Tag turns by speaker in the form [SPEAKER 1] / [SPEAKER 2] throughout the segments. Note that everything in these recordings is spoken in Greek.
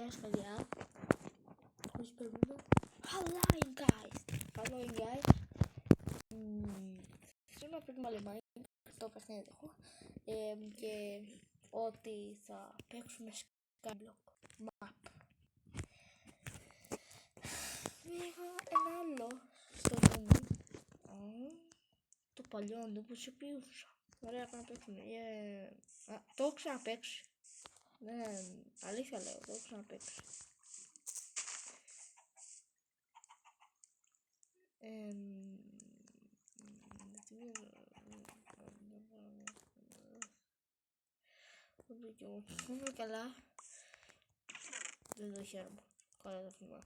[SPEAKER 1] Γεια σας παιδιά. Hello guys. Σήμερα πρέπει να λέμε το παιχνίδι έχω και ότι θα παίξουμε Skyblock map. Είχα ένα άλλο στο νου το παλιό που ψηφίουσα. Ωραία, να παίξουμε. Το έχω ξαναπαίξει. Ναι, αλήθεια λέω, το έχω ξαναπαίξει. Είμαι καλά. Δεν το χαίρομαι. Καλά το θυμάμαι.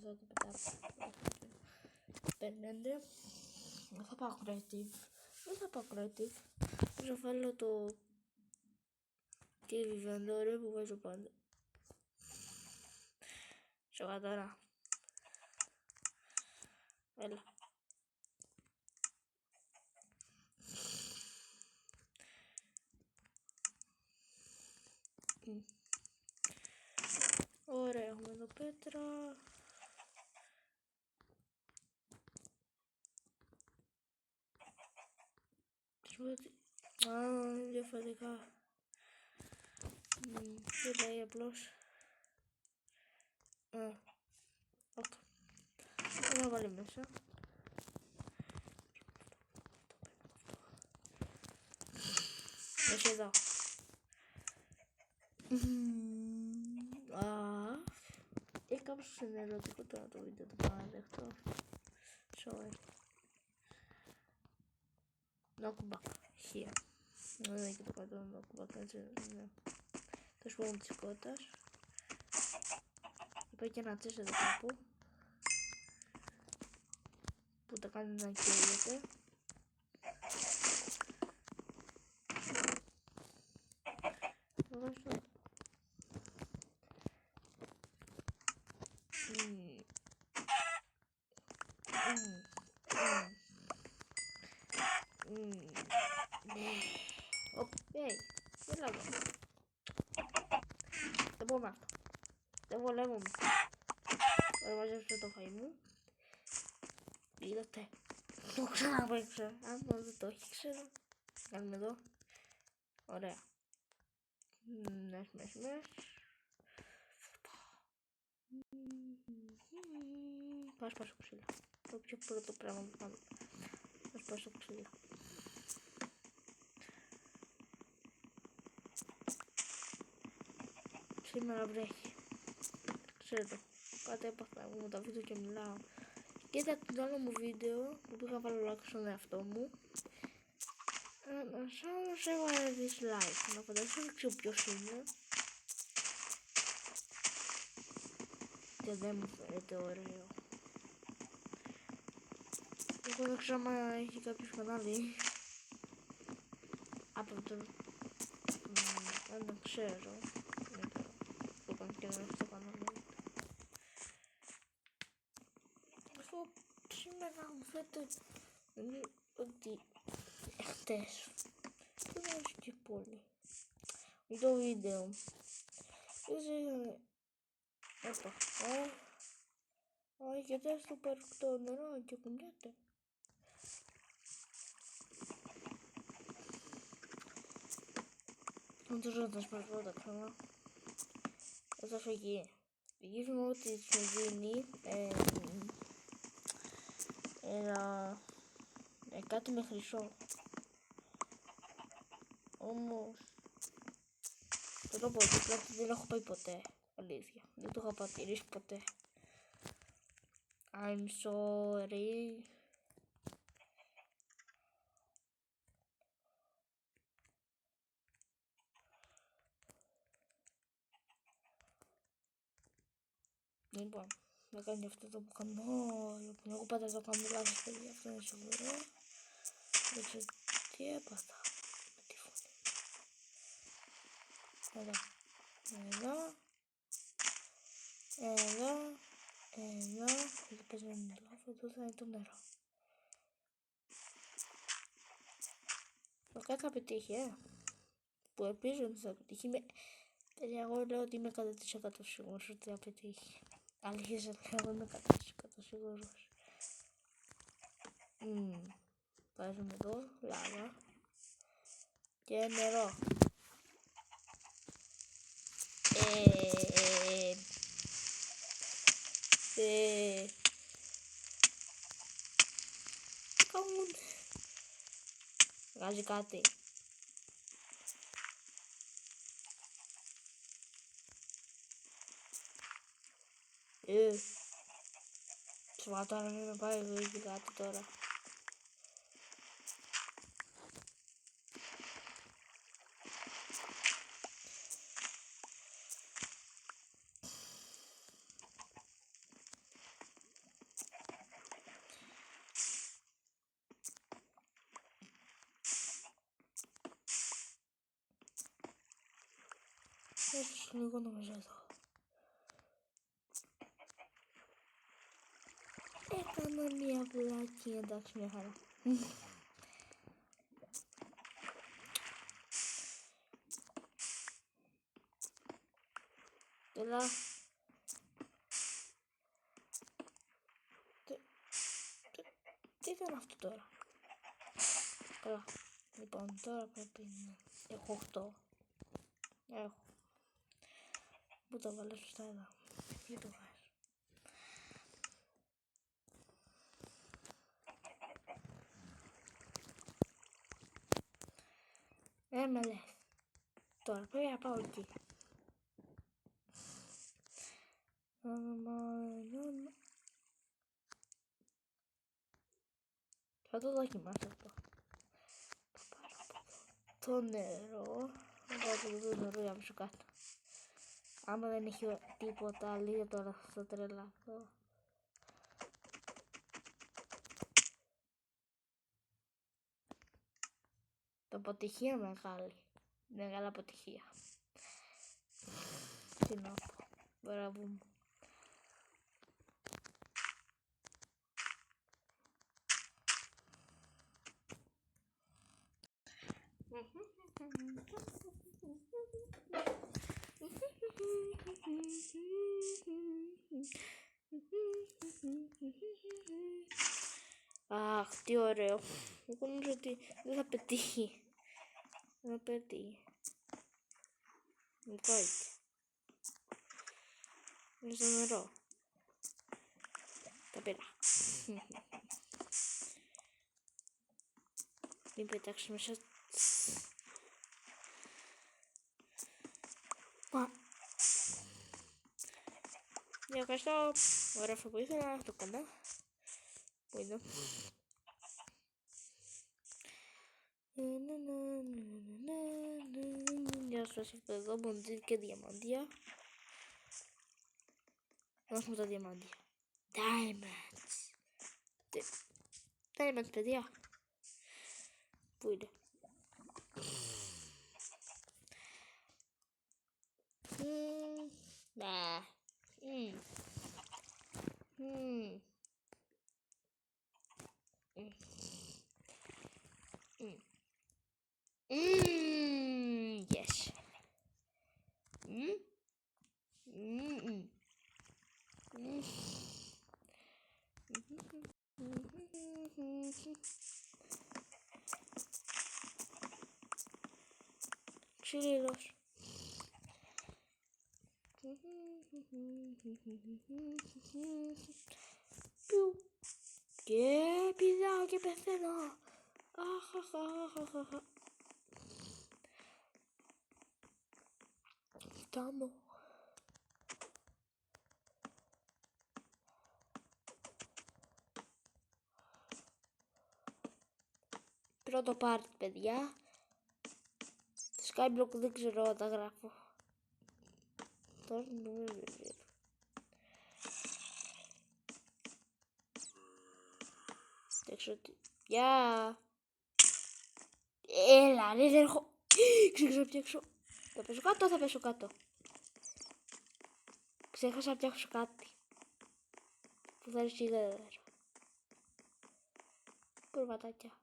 [SPEAKER 1] Θα το πετάξω. 5. Δεν θα πάω creative. Θα βάλω το TV Vendor που βάζω πάντα. Σοβαρά τώρα. Έλα. Ωραία, έχουμε εδώ πέτρα. Διαφορετικά. Τι λέει απλώς. Οκ. Θα βάλει μέσα. Έχει εδώ. Έχει κάπως ενερωτικό τώρα το βίντεο, το παραδεχτώ. Sorry. Knockback. Here. Δεν έχει το κάτω knockback, έτσι. Το σπρώμα της κότας. Υπάρχει και ένα τσες εδώ κάπου. Που τα κάνει να καίγεται. Έλα εδώ. Δεν μπορώ με αυτό. Δεν βολεύομαι. Ωραία, μαζέψω το φαΐ μου. Είδατε. Το ξαναπαίξα. Αν δεν το έχει, ξέρω. Κάνουμε εδώ. Ωραία. Μες. Πας στο ξύλο. Το πιο πρώτο πράγμα που κάνω. Πας στο ξύλο. Σήμερα βρέχει. Ξέρετε. Πάτε έπαθα εγώ με τα βίντεο και μιλάω. Κοίτα το άλλο μου βίντεο που πήγα βάλω like στον εαυτό μου. Όμως έβαλε dislike. Να φανταστώ δεν ξέρω ποιος είναι. Και δεν μου φαίνεται ωραίο. Εγώ δεν ξέρω αν έχει κάποιος κανάλι. Από το... δεν ξέρω. Το κάνω και δεν έχω το κανάλι. Εγώ σήμερα μου φαίνεται ότι χτες δεν μου αρέσει και πολύ το βίντεο. Και δεν στο παρκτό νερό και κουνιέται. Να το ζω τα σπαρτώτα ξανά. Θα φύγει. Φυγίζουμε ότι σου δίνει κάτι με χρυσό. Όμως το πω ότι δεν έχω πάει ποτέ. Αλήθεια. Δεν το είχα πατηρήσει ποτέ. I'm sorry. Λοιπόν, να κάνει αυτό το που κάνω. Λοιπόν, εγώ πάντα το κάνω λάθος, παιδιά. Αυτό είναι σίγουρο. Δεν ξέρω τι έπαθα με τη φωνή. Εδώ. Γιατί πες να είναι λάθος, εδώ θα είναι το νερό. κάτι θα πετύχει, που ελπίζω ότι θα πετύχει. Παιδιά, εγώ λέω ότι είμαι 100% σίγουρος ότι θα πετύχει. Αλήθεια, εγώ είμαι 100% σίγουρος. Βάζουμε εδώ λάβα και νερό. Τι κάνουν? Βγάζει κάτι. Σοβαρά τώρα, μην με πάει βγει κάτι τώρα. Έσως λίγο νομίζω εδώ. Έκανα μια βλάκη, εντάξει, μια χαρά. Έλα. Τι ήταν αυτό τώρα? Καλά. Λοιπόν, τώρα πρέπει να... Έχω 8. Έχω. Πού το βάλω σωστά εδώ? Πού το βάζω? Με λες. Τώρα πρέπει να πάω εκεί. Θα το δοκιμάσω αυτό. Το νερό. Θα πάω το νερό για πίσω κάτω. Άμα δεν έχει τίποτα άλλο τώρα θα τρελαθώ. Το αποτυχία μεγάλη. Μεγάλη αποτυχία. Τι να πω. Μπράβο μου. Αχ, τι ωραίο. Εγώ νομίζω ότι δεν θα πετύχει. Δεν θα πετύχει. Μικρό έτσι. Είναι στο νερό. Τα πήρα. Μην πετάξω μέσα. Ευχαριστώ. Ωραία, αυτό που ήθελα. Το έκανα. Πού είναι? Γεια σας, αυτό εδώ μποντζίλ και διαμάντια. Δώσουμε τα διαμάντια. Diamonds. Diamonds, παιδιά. Πού είναι? Ναι. Yes. Ξύλινος. Πιου. Και πηδάω και πεθαίνω. Αχαχαχαχαχα. Φτάνω. Πρώτο part, παιδιά. Skyblock δεν ξέρω, τα γράφω. Τώρα νομίζω δεν ξέρω. Δεν ξέρω τι. Γεια. Έλα, ρε, δεν έχω. Ξέχασα να φτιάξω. Θα πέσω κάτω, θα πέσω κάτω. Ξέχασα να φτιάξω κάτι. Που θα ρίξει γαδέρα. Κουρβατάκια.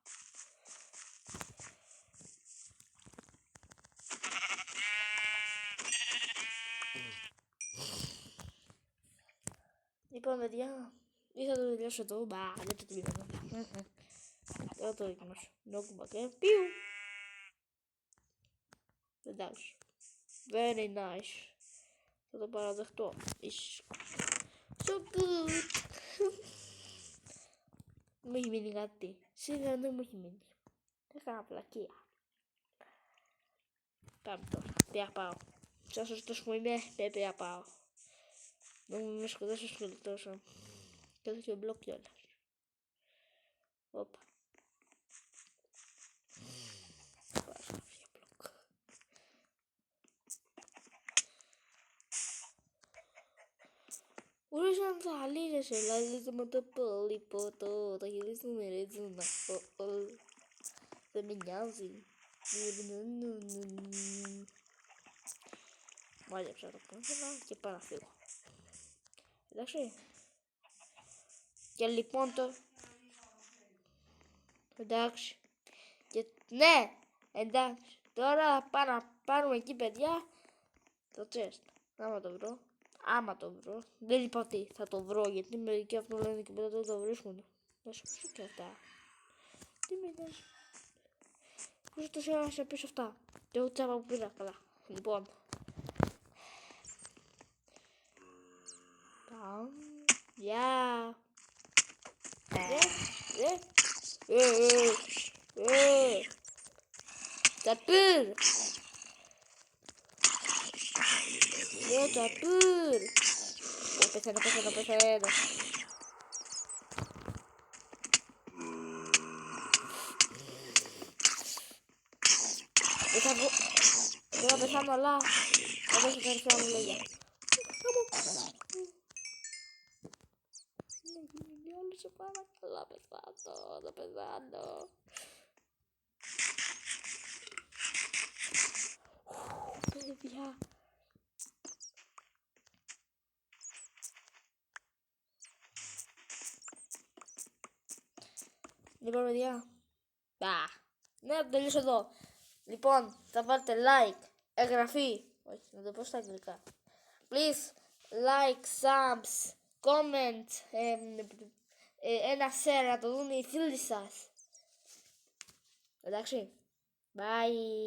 [SPEAKER 1] Λοιπόν, παιδιά, ή θα το τελειώσω εδώ. Μπα, δεν το τελειώσω. Δεν θα το δοκιμάσω. Νόκουμπα και πιου. Εντάξει. Very nice. Θα το παραδεχτώ. It's so good. Μου έχει μείνει κάτι. Σήμερα δεν μου έχει μείνει. Έκανα πλακία. Πάμε τώρα. Πια πάω. Σαν σωστός που είμαι, πρέπει να πάω. Δεν μου με σκοτώσω σκοτώσω. Και εδώ και μπλοκ κιόλας. Όπα. Πάω για μπλοκ. Ουρίσαν θα λύνεσαι, δηλαδή με το πολύ ποτό. Θα γυρίσουμε έτσι να δεν με νοιάζει. Μάλεψα το κόμμα και πάω να φύγω. Εντάξει. Και λοιπόν το... Εντάξει. Και... Ναι! Εντάξει. Τώρα πάμε να πάρουμε εκεί, παιδιά, το chest. Άμα το βρω. Δεν είπα ότι θα το βρω, γιατί μερικοί αυτό λένε και μετά δεν το βρίσκουν. Να σου πίσω και αυτά. Τι με νοιάζει. Πόσο τόση ώρα σε πίσω αυτά. Και εγώ τσάπα που πήρα. Καλά. Λοιπόν. Πάμε. Γεια. Τσαπύρ. Τσαπύρ. Πεθαίνω. Δεν θα πεθάνω, αλλά θα δώσω τα αριστερά μου λόγια. Όλο σε παρακαλώ, θα πεθάνω. Παιδιά. Λοιπόν, παιδιά. Ναι, θα τελειώσω εδώ. Λοιπόν, θα βάλετε like, εγγραφή. Όχι, να το πω στα αγγλικά. Please, like, subs, comment, ένα share να το δουν οι φίλοι σας. Εντάξει. Bye.